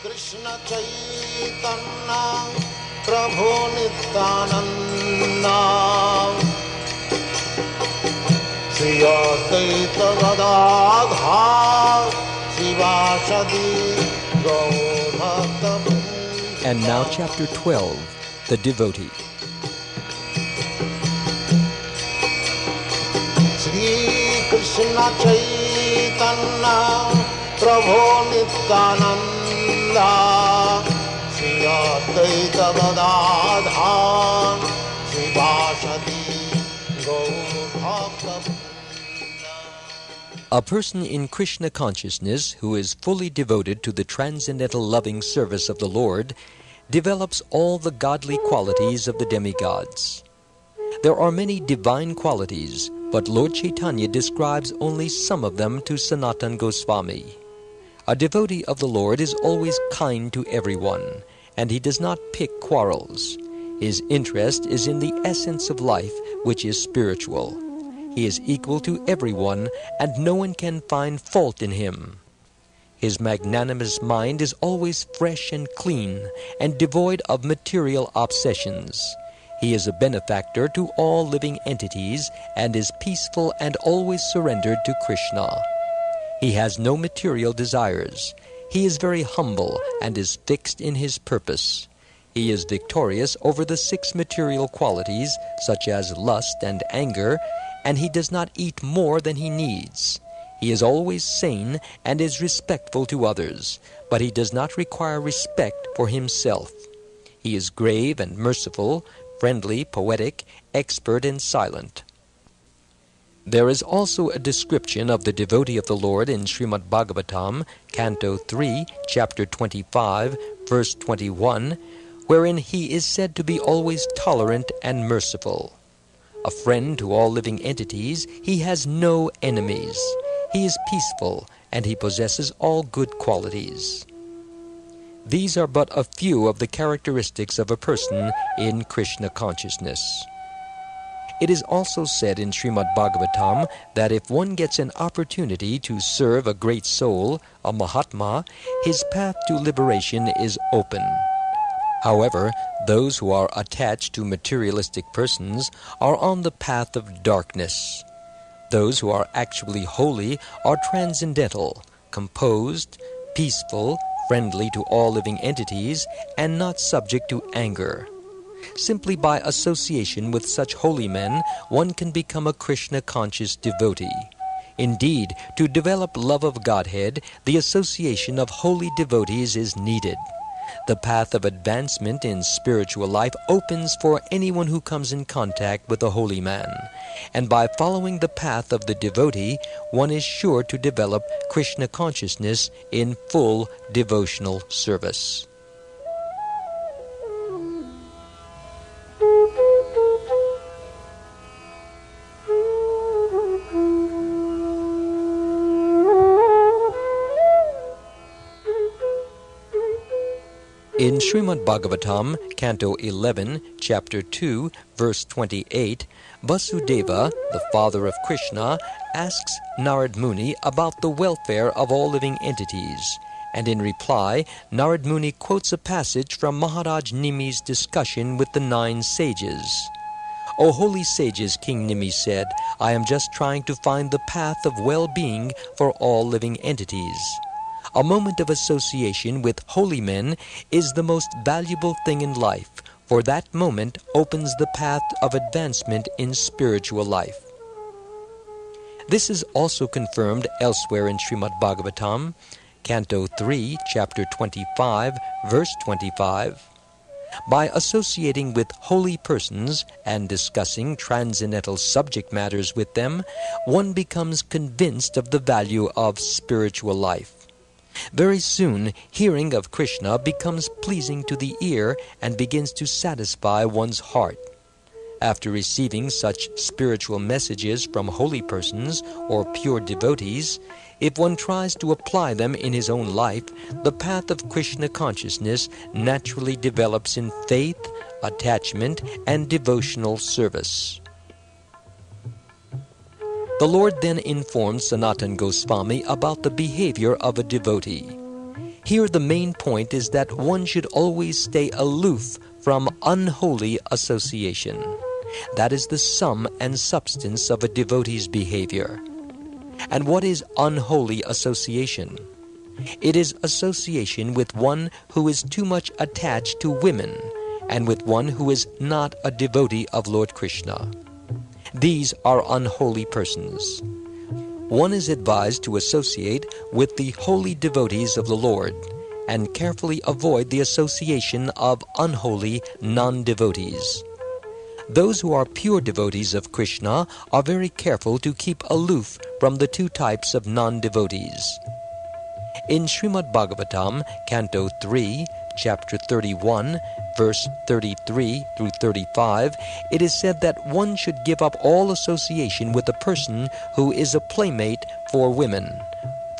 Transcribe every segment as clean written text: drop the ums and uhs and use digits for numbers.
Krishna Chaitanya Prabhu Nityananda Shri Advaita Gadadhar Sivasadi Gaurabhakta. And now chapter 12, The Devotee. Shri Krishna Chaitanya Prabhu Nityananda Shri Advaita Gadadhar Sivasadi Gaurabhakta. A person in Krishna consciousness who is fully devoted to the transcendental loving service of the Lord develops all the godly qualities of the demigods. There are many divine qualities, but Lord Chaitanya describes only some of them to Sanatana Goswami. A devotee of the Lord is always kind to everyone, and he does not pick quarrels. His interest is in the essence of life, which is spiritual. He is equal to everyone, and no one can find fault in him. His magnanimous mind is always fresh and clean, and devoid of material obsessions. He is a benefactor to all living entities, and is peaceful and always surrendered to Krishna. He has no material desires. He is very humble, and is fixed in his purpose. He is victorious over the 6 material qualities, such as lust and anger, and he does not eat more than he needs. He is always sane and is respectful to others, but he does not require respect for himself. He is grave and merciful, friendly, poetic, expert, and silent. There is also a description of the devotee of the Lord in Srimad Bhagavatam, Canto 3, Chapter 25, Verse 21, wherein he is said to be always tolerant and merciful. A friend to all living entities, he has no enemies. He is peaceful, and he possesses all good qualities. These are but a few of the characteristics of a person in Krishna consciousness. It is also said in Srimad Bhagavatam that if one gets an opportunity to serve a great soul, a Mahatma, his path to liberation is open. However, those who are attached to materialistic persons are on the path of darkness. Those who are actually holy are transcendental, composed, peaceful, friendly to all living entities, and not subject to anger. Simply by association with such holy men, one can become a Krishna-conscious devotee. Indeed, to develop love of Godhead, the association of holy devotees is needed. The path of advancement in spiritual life opens for anyone who comes in contact with a holy man, and by following the path of the devotee, one is sure to develop Krishna consciousness in full devotional service. In Srimad Bhagavatam, Canto 11, Chapter 2, Verse 28, Vasudeva, the father of Krishna, asks Narad Muni about the welfare of all living entities, and in reply, Narad Muni quotes a passage from Maharaj Nimi's discussion with the 9 sages. "O holy sages," King Nimi said, "I am just trying to find the path of well-being for all living entities. A moment of association with holy men is the most valuable thing in life, for that moment opens the path of advancement in spiritual life." This is also confirmed elsewhere in Srimad Bhagavatam, Canto 3, Chapter 25, Verse 25. By associating with holy persons and discussing transcendental subject matters with them, one becomes convinced of the value of spiritual life. Very soon, hearing of Krishna becomes pleasing to the ear and begins to satisfy one's heart. After receiving such spiritual messages from holy persons or pure devotees, if one tries to apply them in his own life, the path of Krishna consciousness naturally develops in faith, attachment, and devotional service. The Lord then informs Sanatana Goswami about the behavior of a devotee. Here the main point is that one should always stay aloof from unholy association. That is the sum and substance of a devotee's behavior. And what is unholy association? It is association with one who is too much attached to women and with one who is not a devotee of Lord Krishna. These are unholy persons. One is advised to associate with the holy devotees of the Lord and carefully avoid the association of unholy non-devotees. Those who are pure devotees of Krishna are very careful to keep aloof from the two types of non-devotees. In Srimad Bhagavatam, Canto 3, Chapter 31, verse 33 through 35, it is said that one should give up all association with a person who is a playmate for women.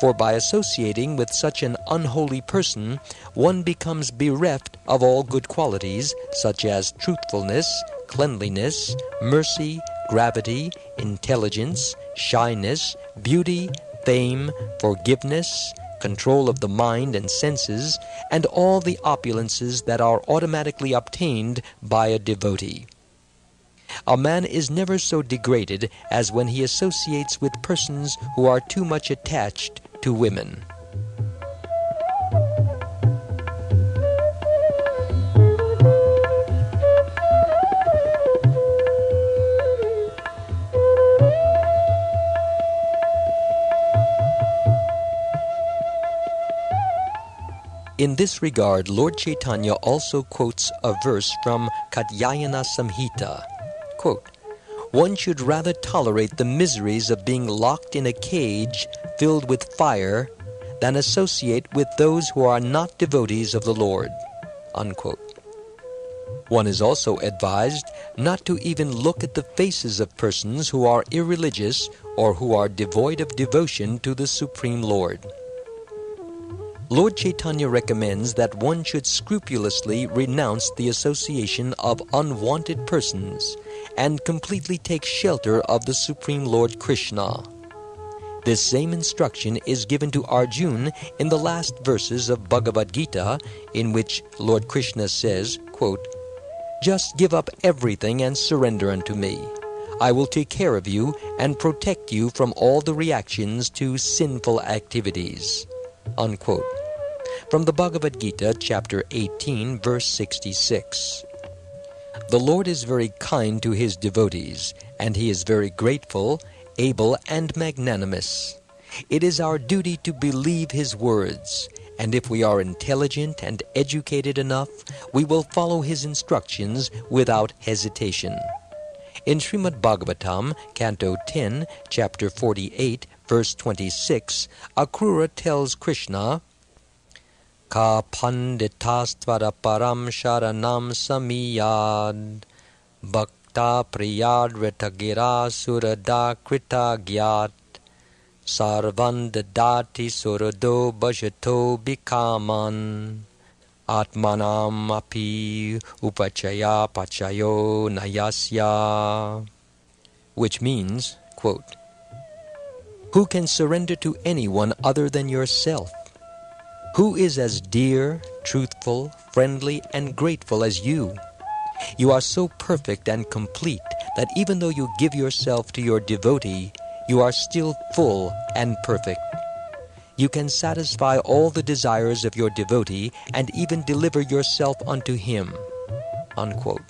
For by associating with such an unholy person, one becomes bereft of all good qualities, such as truthfulness, cleanliness, mercy, gravity, intelligence, shyness, beauty, fame, forgiveness, control of the mind and senses, and all the opulences that are automatically obtained by a devotee. A man is never so degraded as when he associates with persons who are too much attached to women. In this regard, Lord Chaitanya also quotes a verse from Katyayana Samhita. Quote, "One should rather tolerate the miseries of being locked in a cage filled with fire than associate with those who are not devotees of the Lord." Unquote. One is also advised not to even look at the faces of persons who are irreligious or who are devoid of devotion to the Supreme Lord. Lord Chaitanya recommends that one should scrupulously renounce the association of unwanted persons and completely take shelter of the Supreme Lord Krishna. This same instruction is given to Arjuna in the last verses of Bhagavad-gita, in which Lord Krishna says, quote, "Just give up everything and surrender unto me. I will take care of you and protect you from all the reactions to sinful activities." Unquote. From the Bhagavad-gita, chapter 18, verse 66. The Lord is very kind to his devotees, and he is very grateful, able, and magnanimous. It is our duty to believe his words, and if we are intelligent and educated enough, we will follow his instructions without hesitation. In Srimad Bhagavatam, Canto 10, Chapter 48, verse 26, Akrura tells Krishna, "Ka panditastvara param sharanam samiyad, bhakta priyadrita gira surada krita gyat, sarvan dadati surado bhajato bikaman, atmanam api upachaya pachayo nayasya," which means, quote, "Who can surrender to anyone other than yourself? Who is as dear, truthful, friendly, and grateful as you? You are so perfect and complete that even though you give yourself to your devotee, you are still full and perfect. You can satisfy all the desires of your devotee and even deliver yourself unto him." Unquote.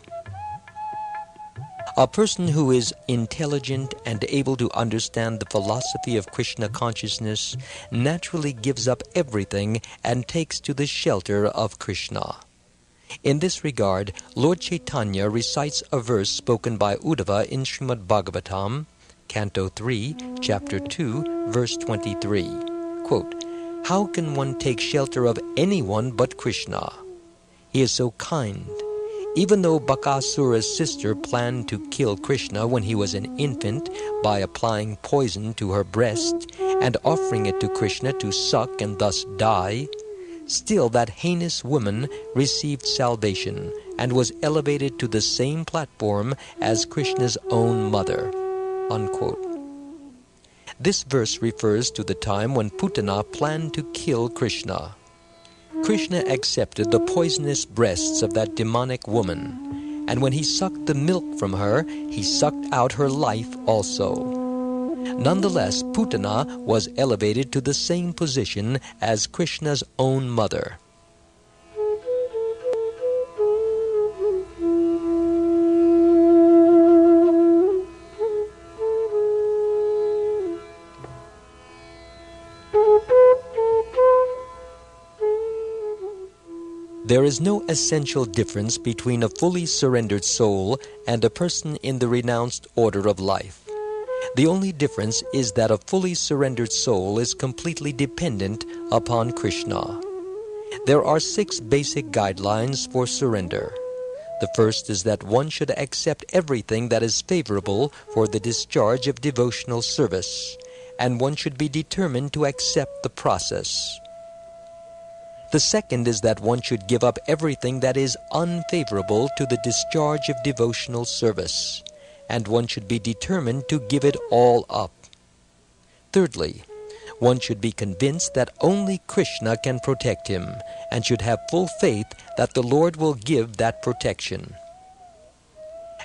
A person who is intelligent and able to understand the philosophy of Krishna consciousness naturally gives up everything and takes to the shelter of Krishna. In this regard, Lord Chaitanya recites a verse spoken by Uddhava in Srimad Bhagavatam, Canto 3, Chapter 2, verse 23. Quote, "How can one take shelter of anyone but Krishna? He is so kind. Even though Bakasura's sister planned to kill Krishna when he was an infant by applying poison to her breast and offering it to Krishna to suck and thus die, still that heinous woman received salvation and was elevated to the same platform as Krishna's own mother." Unquote. This verse refers to the time when Putana planned to kill Krishna. Krishna accepted the poisonous breasts of that demonic woman, and when he sucked the milk from her, he sucked out her life also. Nonetheless, Putana was elevated to the same position as Krishna's own mother. There is no essential difference between a fully surrendered soul and a person in the renounced order of life. The only difference is that a fully surrendered soul is completely dependent upon Krishna. There are 6 basic guidelines for surrender. The first is that one should accept everything that is favorable for the discharge of devotional service, and one should be determined to accept the process. The second is that one should give up everything that is unfavorable to the discharge of devotional service, and one should be determined to give it all up. Thirdly, one should be convinced that only Krishna can protect him, and should have full faith that the Lord will give that protection.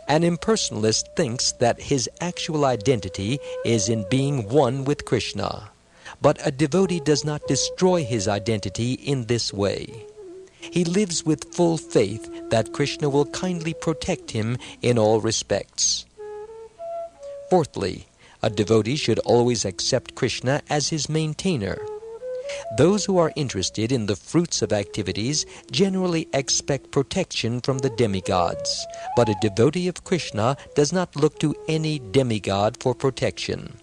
An impersonalist thinks that his actual identity is in being one with Krishna. But a devotee does not destroy his identity in this way. He lives with full faith that Krishna will kindly protect him in all respects. Fourthly, a devotee should always accept Krishna as his maintainer. Those who are interested in the fruits of activities generally expect protection from the demigods, but a devotee of Krishna does not look to any demigod for protection.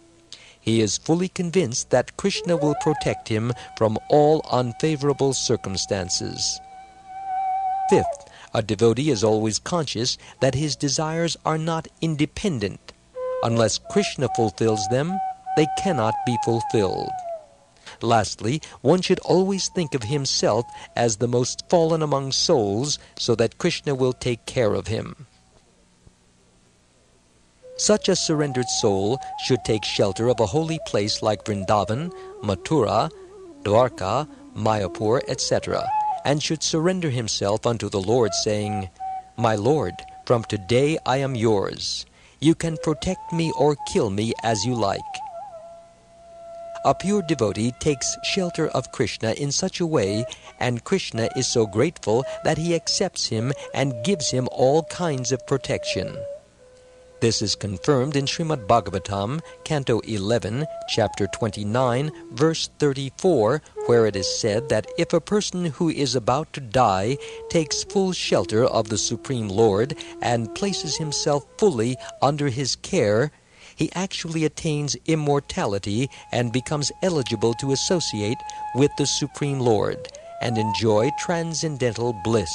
He is fully convinced that Krishna will protect him from all unfavorable circumstances. Fifth, a devotee is always conscious that his desires are not independent. Unless Krishna fulfills them, they cannot be fulfilled. Lastly, one should always think of himself as the most fallen among souls, so that Krishna will take care of him. Such a surrendered soul should take shelter of a holy place like Vrindavan, Mathura, Dwarka, Mayapur, etc., and should surrender himself unto the Lord, saying, "My Lord, from today I am yours. You can protect me or kill me as you like." A pure devotee takes shelter of Krishna in such a way, and Krishna is so grateful that he accepts him and gives him all kinds of protection. This is confirmed in Srimad Bhagavatam, Canto 11, Chapter 29, verse 34, where it is said that if a person who is about to die takes full shelter of the Supreme Lord and places himself fully under his care, he actually attains immortality and becomes eligible to associate with the Supreme Lord and enjoy transcendental bliss.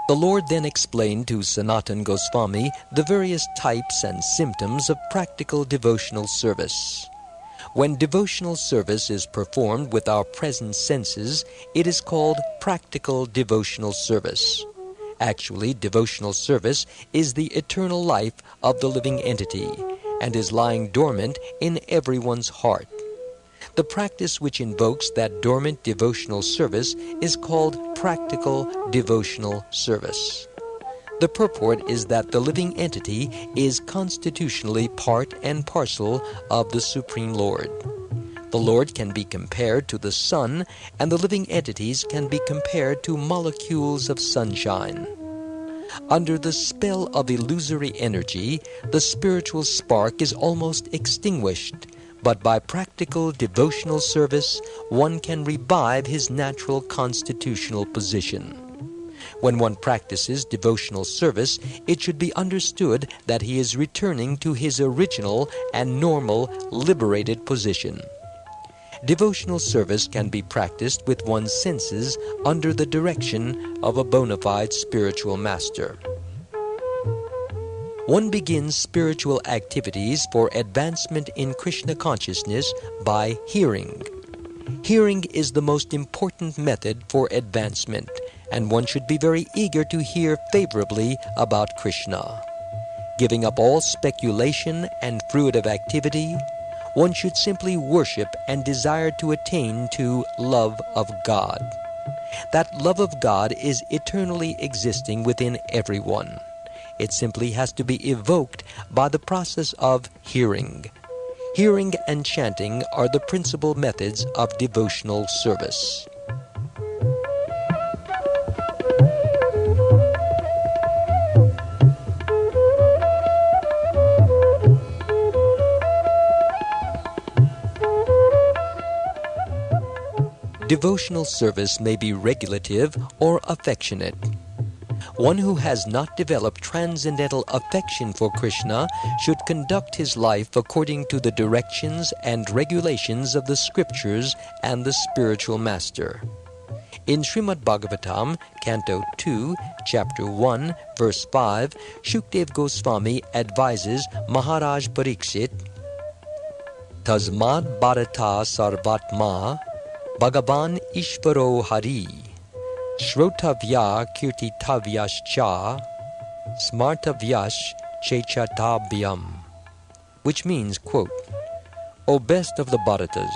The Lord then explained to Sanatana Goswami the various types and symptoms of practical devotional service. When devotional service is performed with our present senses, it is called practical devotional service. Actually, devotional service is the eternal life of the living entity and is lying dormant in everyone's heart. The practice which invokes that dormant devotional service is called practical devotional service. The purport is that the living entity is constitutionally part and parcel of the Supreme Lord. The Lord can be compared to the sun, and the living entities can be compared to molecules of sunshine. Under the spell of illusory energy, the spiritual spark is almost extinguished, but by practical devotional service, one can revive his natural constitutional position. When one practices devotional service, it should be understood that he is returning to his original and normal liberated position. Devotional service can be practiced with one's senses under the direction of a bona fide spiritual master. One begins spiritual activities for advancement in Krishna consciousness by hearing. Hearing is the most important method for advancement, and one should be very eager to hear favorably about Krishna. Giving up all speculation and fruitive activity, one should simply worship and desire to attain to love of God. That love of God is eternally existing within everyone. It simply has to be evoked by the process of hearing. Hearing and chanting are the principal methods of devotional service. Devotional service may be regulative or affectionate. One who has not developed transcendental affection for Krishna should conduct his life according to the directions and regulations of the scriptures and the spiritual master. In Srimad Bhagavatam, Canto 2, Chapter 1, Verse 5, Shukdev Goswami advises Maharaj Parikshit, Tasmad Bharata Sarvatma Bhagavan Ishvaro Hari Shrotavya Kirtitavyascha Smartavyash Chechatabhyam, which means, quote, O best of the Bharatas,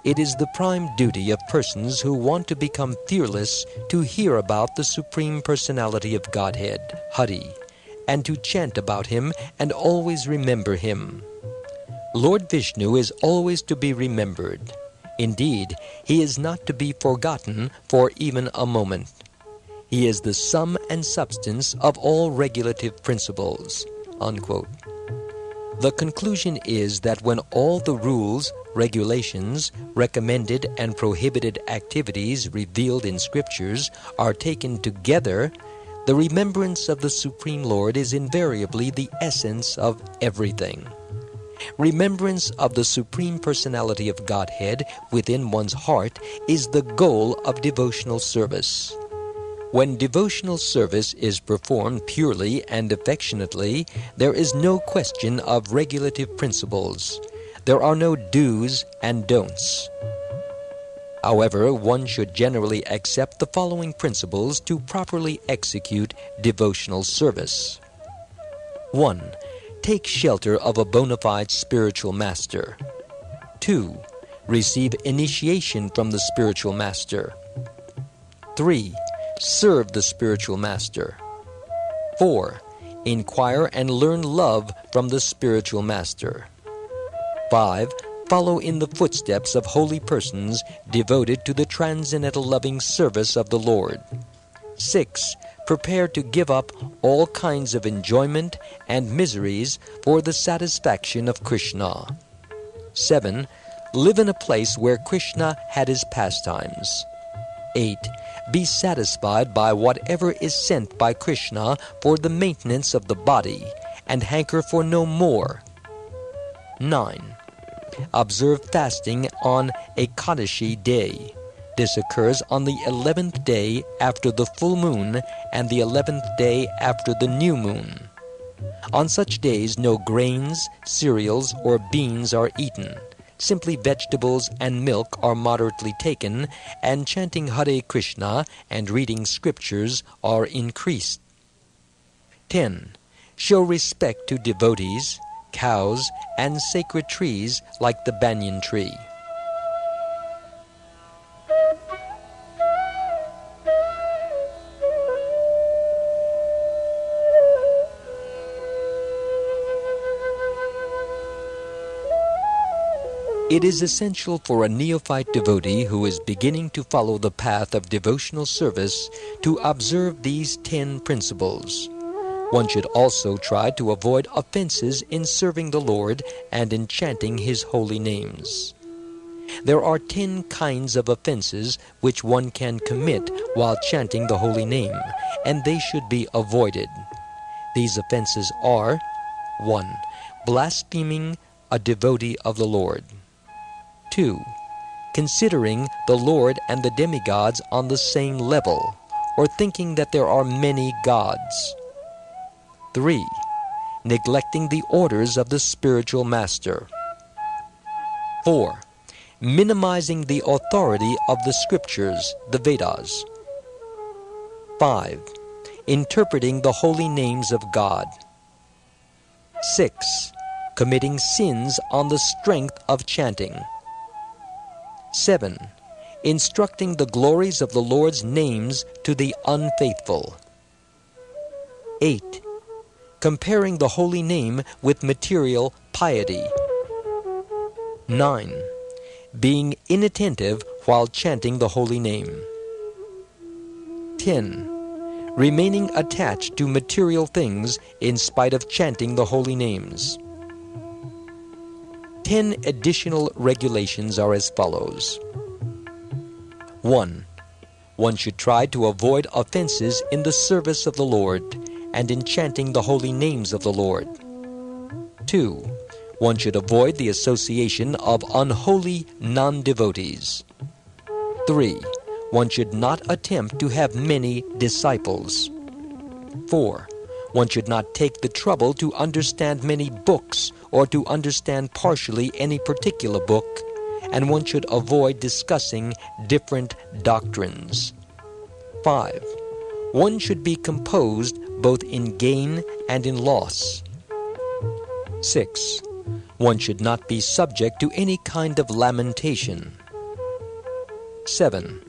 it is the prime duty of persons who want to become fearless to hear about the Supreme Personality of Godhead, Hari, and to chant about Him and always remember Him. Lord Vishnu is always to be remembered. Indeed, He is not to be forgotten for even a moment. He is the sum and substance of all regulative principles, unquote. The conclusion is that when all the rules, regulations, recommended and prohibited activities revealed in scriptures are taken together, the remembrance of the Supreme Lord is invariably the essence of everything. Remembrance of the Supreme Personality of Godhead within one's heart is the goal of devotional service. When devotional service is performed purely and affectionately, there is no question of regulative principles. There are no do's and don'ts. However, one should generally accept the following principles to properly execute devotional service. 1. Take shelter of a bona fide spiritual master. 2. Receive initiation from the spiritual master. 3. Serve the spiritual master. 4. Inquire and learn love from the spiritual master. 5. Follow in the footsteps of holy persons devoted to the transcendental loving service of the Lord. 6. Prepare to give up all kinds of enjoyment and miseries for the satisfaction of Krishna. 7. Live in a place where Krishna had his pastimes. 8. Be satisfied by whatever is sent by Krishna for the maintenance of the body, and hanker for no more. 9. Observe fasting on Ekadashi day. This occurs on the 11th day after the full moon and the 11th day after the new moon. On such days no grains, cereals, or beans are eaten. Simply vegetables and milk are moderately taken, and chanting Hare Krishna and reading scriptures are increased. 10. Show respect to devotees, cows, and sacred trees like the banyan tree. It is essential for a neophyte devotee who is beginning to follow the path of devotional service to observe these 10 principles. One should also try to avoid offenses in serving the Lord and in chanting His holy names. There are 10 kinds of offenses which one can commit while chanting the holy name, and they should be avoided. These offenses are: 1. Blaspheming a devotee of the Lord. 2. Considering the Lord and the demigods on the same level, or thinking that there are many gods. 3. Neglecting the orders of the spiritual master. 4. minimizing the authority of the scriptures, the Vedas. 5. Interpreting the holy names of God. 6. Committing sins on the strength of chanting. 7. Instructing the glories of the Lord's names to the unfaithful. 8. Comparing the holy name with material piety. 9. Being inattentive while chanting the holy name. 10. Remaining attached to material things in spite of chanting the holy names. 10 additional regulations are as follows. 1. One should try to avoid offenses in the service of the Lord and in chanting the holy names of the Lord. 2. One should avoid the association of unholy non-devotees. 3. One should not attempt to have many disciples. 4. One should not take the trouble to understand many books or to understand partially any particular book, and one should avoid discussing different doctrines. 5. One should be composed both in gain and in loss. 6. One should not be subject to any kind of lamentation. 7.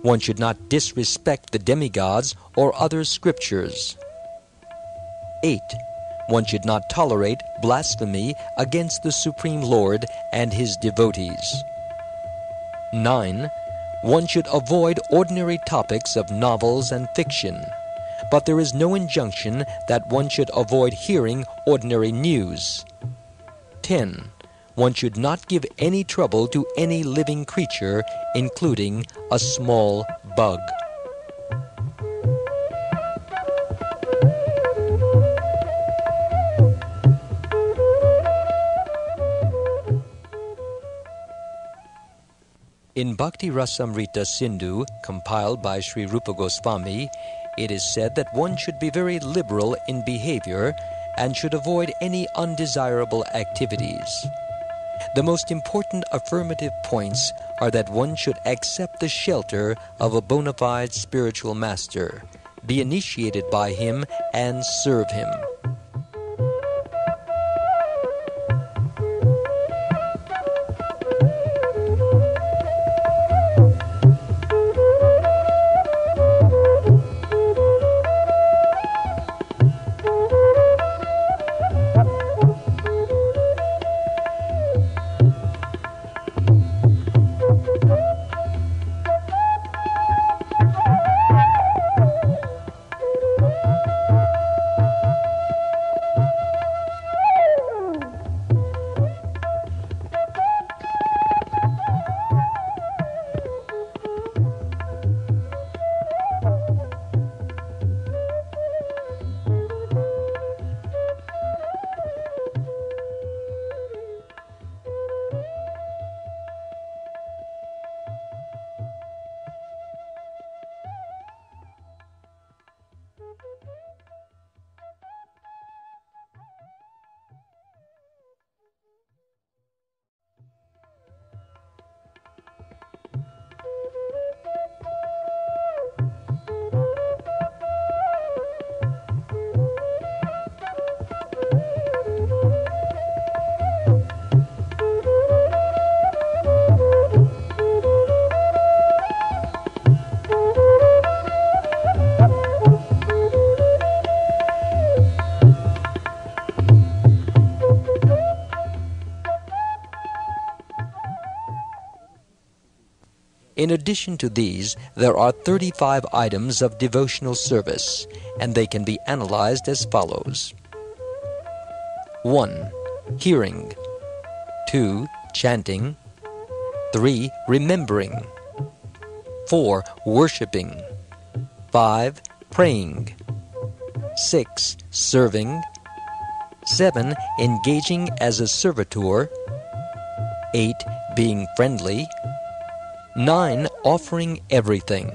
One should not disrespect the demigods or other scriptures. 8. One should not tolerate blasphemy against the Supreme Lord and his devotees. 9. One should avoid ordinary topics of novels and fiction, but there is no injunction that one should avoid hearing ordinary news. 10. One should not give any trouble to any living creature, including a small bug. In Bhakti Rasamrita Sindhu, compiled by Sri Rupa Goswami, it is said that one should be very liberal in behavior and should avoid any undesirable activities. The most important affirmative points are that one should accept the shelter of a bona fide spiritual master, be initiated by him, and serve him. In addition to these, there are 35 items of devotional service, and they can be analyzed as follows. 1. Hearing. 2. Chanting. 3. Remembering. 4. Worshipping. 5. Praying. 6. Serving. 7. Engaging as a servitor. 8. Being friendly. 9. Offering everything.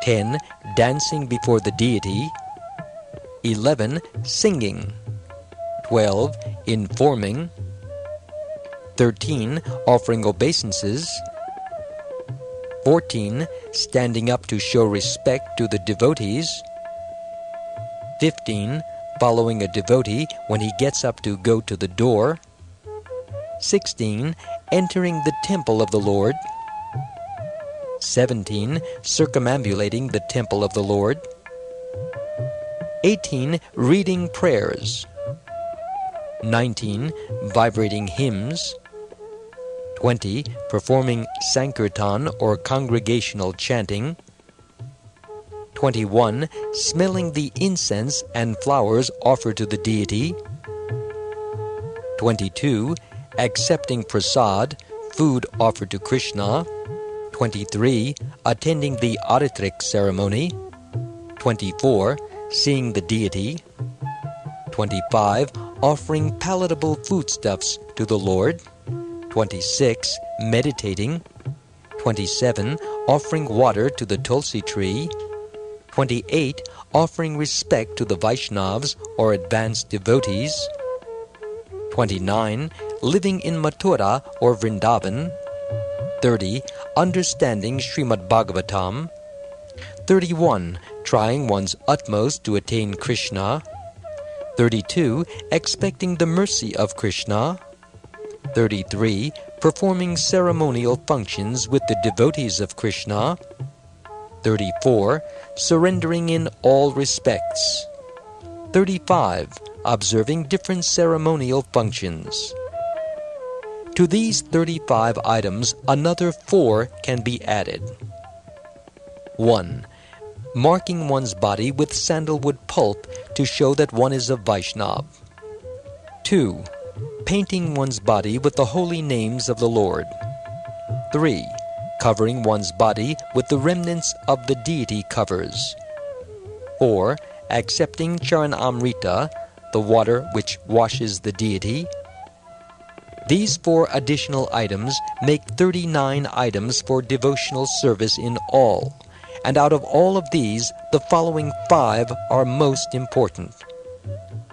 10. Dancing before the deity. 11. Singing. 12. Informing. 13. Offering obeisances. 14. Standing up to show respect to the devotees. 15. Following a devotee when he gets up to go to the door. 16. Entering the temple of the Lord. 17. Circumambulating the temple of the Lord. 18. Reading prayers. 19. Vibrating hymns. 20. Performing sankirtan or congregational chanting. 21. Smelling the incense and flowers offered to the deity. 22. Accepting prasad, food offered to Krishna. 23. Attending the Aritric ceremony. 24. Seeing the deity. 25. Offering palatable foodstuffs to the Lord. 26. Meditating. 27. Offering water to the Tulasi tree. 28. Offering respect to the Vaishnavas or advanced devotees. 29. Living in Mathura or Vrindavan. 30. Understanding Srimad Bhagavatam. 31. Trying one's utmost to attain Krishna. 32. Expecting the mercy of Krishna. 33. Performing ceremonial functions with the devotees of Krishna. 34. Surrendering in all respects. 35. Observing different ceremonial functions. To these 35 items, another 4 can be added. 1. Marking one's body with sandalwood pulp to show that one is a Vaishnava. 2. Painting one's body with the holy names of the Lord. 3. Covering one's body with the remnants of the deity covers. 4. Accepting Charanamrita, the water which washes the deity. These 4 additional items make 39 items for devotional service in all, and out of all of these, the following 5 are most important.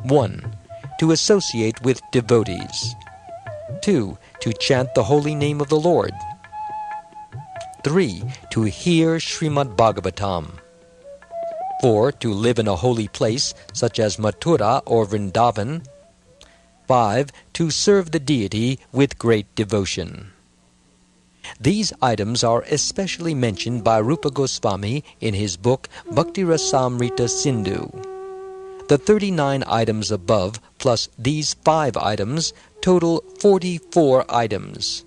1. To associate with devotees. 2. To chant the holy name of the Lord. 3. To hear Srimad Bhagavatam. 4. To live in a holy place such as Mathura or Vrindavan. 5. To serve the deity with great devotion. These items are especially mentioned by Rupa Goswami in his book Bhakti Rasamrita Sindhu. The 39 items above plus these 5 items total 44 items.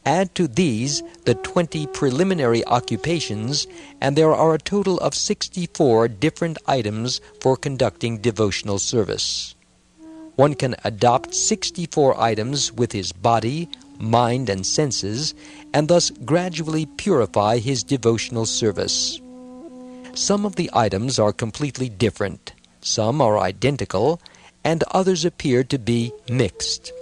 Add to these the 20 preliminary occupations, and there are a total of 64 different items for conducting devotional service. One can adopt 64 items with his body, mind, and senses, and thus gradually purify his devotional service. Some of the items are completely different, some are identical, and others appear to be mixed.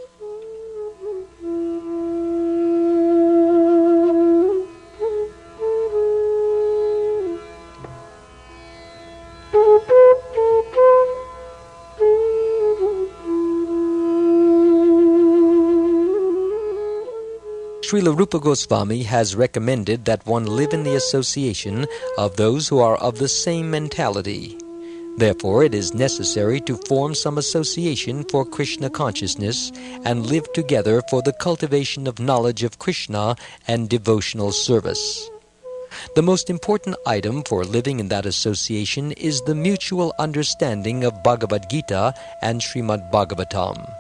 Srila Rupa Goswami has recommended that one live in the association of those who are of the same mentality. Therefore, it is necessary to form some association for Krishna consciousness and live together for the cultivation of knowledge of Krishna and devotional service. The most important item for living in that association is the mutual understanding of Bhagavad-gita and Srimad Bhagavatam.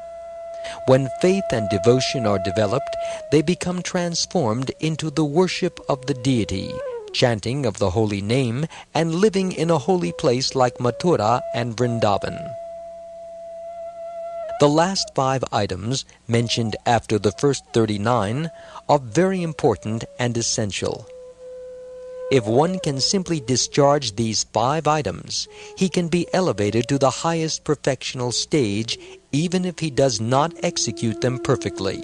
When faith and devotion are developed, they become transformed into the worship of the deity, chanting of the holy name, and living in a holy place like Mathura and Vrindavan. The last 5 items, mentioned after the first 39, are very important and essential. If one can simply discharge these 5 items, he can be elevated to the highest perfectional stage, even if he does not execute them perfectly.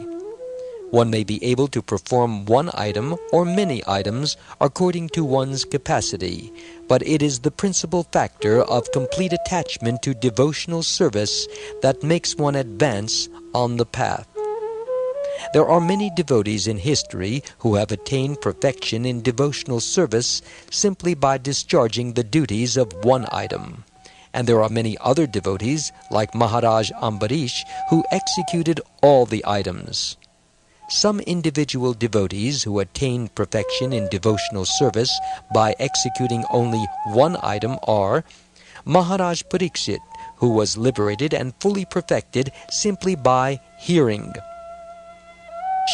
One may be able to perform one item or many items according to one's capacity, but it is the principal factor of complete attachment to devotional service that makes one advance on the path. There are many devotees in history who have attained perfection in devotional service simply by discharging the duties of one item. And there are many other devotees, like Maharaj Ambarish, who executed all the items. Some individual devotees who attained perfection in devotional service by executing only one item are Maharaj Pariksit, who was liberated and fully perfected simply by hearing;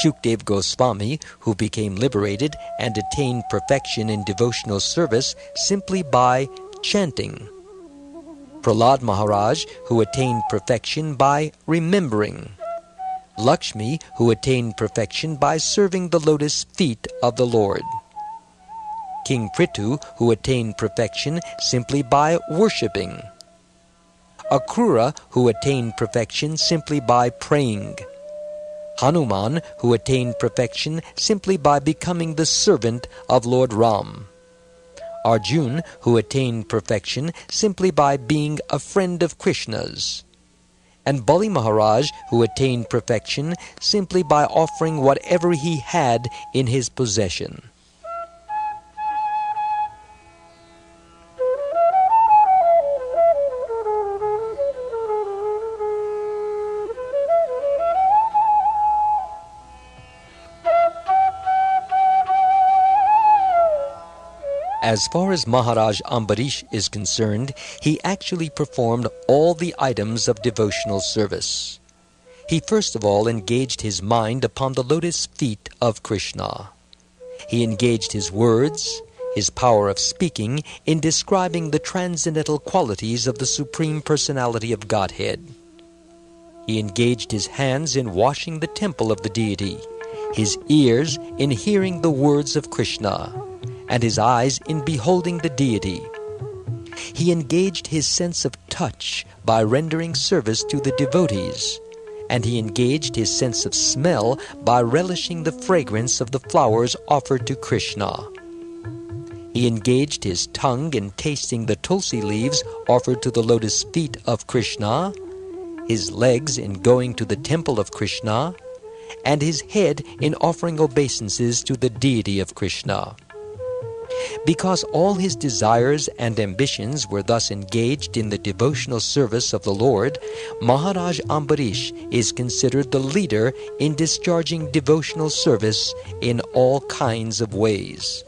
Shukdev Goswami, who became liberated and attained perfection in devotional service simply by chanting; Prahlad Maharaj, who attained perfection by remembering; Lakshmi, who attained perfection by serving the lotus feet of the Lord; King Prithu, who attained perfection simply by worshipping; Akrura, who attained perfection simply by praying; Hanuman, who attained perfection simply by becoming the servant of Lord Ram; Arjun, who attained perfection simply by being a friend of Krishna's; and Bali Maharaj, who attained perfection simply by offering whatever he had in his possession. As far as Maharaj Ambarish is concerned, he actually performed all the items of devotional service. He first of all engaged his mind upon the lotus feet of Krishna. He engaged his words, his power of speaking, in describing the transcendental qualities of the Supreme Personality of Godhead. He engaged his hands in washing the temple of the deity, his ears in hearing the words of Krishna, and his eyes in beholding the deity. He engaged his sense of touch by rendering service to the devotees, and he engaged his sense of smell by relishing the fragrance of the flowers offered to Krishna. He engaged his tongue in tasting the Tulasi leaves offered to the lotus feet of Krishna, his legs in going to the temple of Krishna, and his head in offering obeisances to the deity of Krishna. Because all his desires and ambitions were thus engaged in the devotional service of the Lord, Maharaj Ambarish is considered the leader in discharging devotional service in all kinds of ways.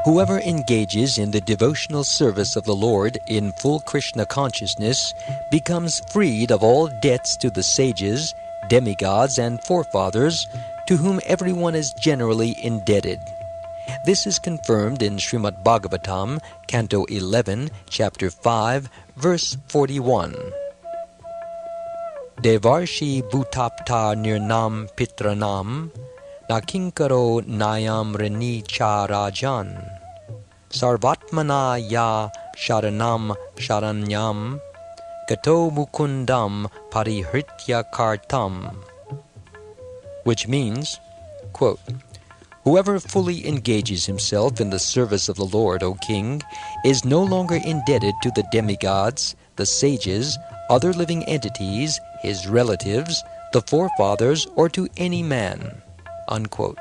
Whoever engages in the devotional service of the Lord in full Krishna consciousness becomes freed of all debts to the sages, demigods, and forefathers, to whom everyone is generally indebted. This is confirmed in Srimad Bhagavatam, Canto 11, Chapter 5, Verse 41. Devarshi bhutapta nirnam pitranam nakinkaro nayam reni cha rajan sarvatmana ya sharanam sharanyam gato mukundam parihritya kartam, which means, quote, whoever fully engages himself in the service of the Lord, O King, is no longer indebted to the demigods, the sages, other living entities, his relatives, the forefathers, or to any man, unquote.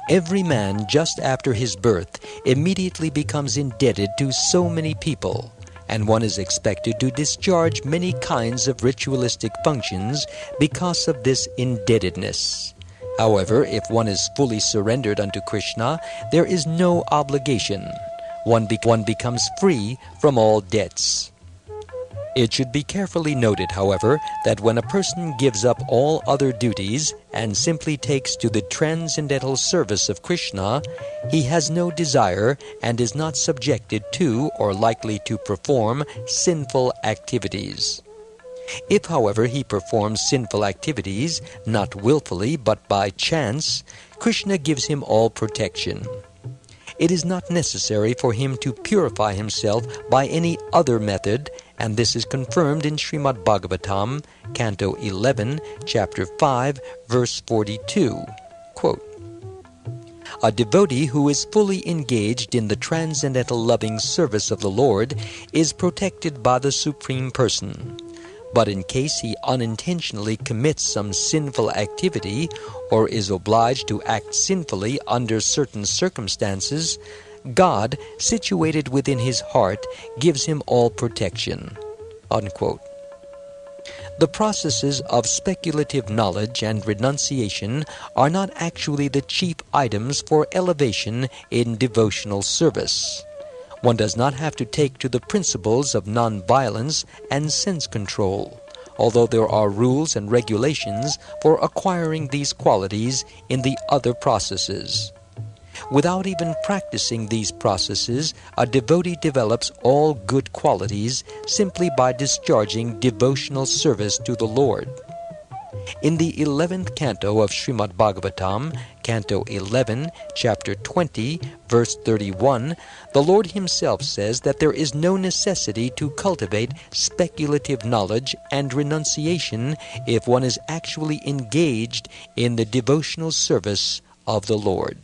Every man just after his birth immediately becomes indebted to so many people, and one is expected to discharge many kinds of ritualistic functions because of this indebtedness. However, if one is fully surrendered unto Krishna, there is no obligation. One becomes free from all debts. It should be carefully noted, however, that when a person gives up all other duties and simply takes to the transcendental service of Krishna, he has no desire and is not subjected to or likely to perform sinful activities. If, however, he performs sinful activities, not willfully but by chance, Krishna gives him all protection. It is not necessary for him to purify himself by any other method, and this is confirmed in Srimad Bhagavatam, Canto 11, Chapter 5, Verse 42. Quote, A devotee who is fully engaged in the transcendental loving service of the Lord is protected by the Supreme Person. But in case he unintentionally commits some sinful activity or is obliged to act sinfully under certain circumstances, God, situated within his heart, gives him all protection." Unquote. The processes of speculative knowledge and renunciation are not actually the chief items for elevation in devotional service. One does not have to take to the principles of non-violence and sense control, although there are rules and regulations for acquiring these qualities in the other processes. Without even practicing these processes, a devotee develops all good qualities simply by discharging devotional service to the Lord. In the 11th canto of Srimad Bhagavatam, Canto 11, Chapter 20, verse 31, the Lord himself says that there is no necessity to cultivate speculative knowledge and renunciation if one is actually engaged in the devotional service of the Lord.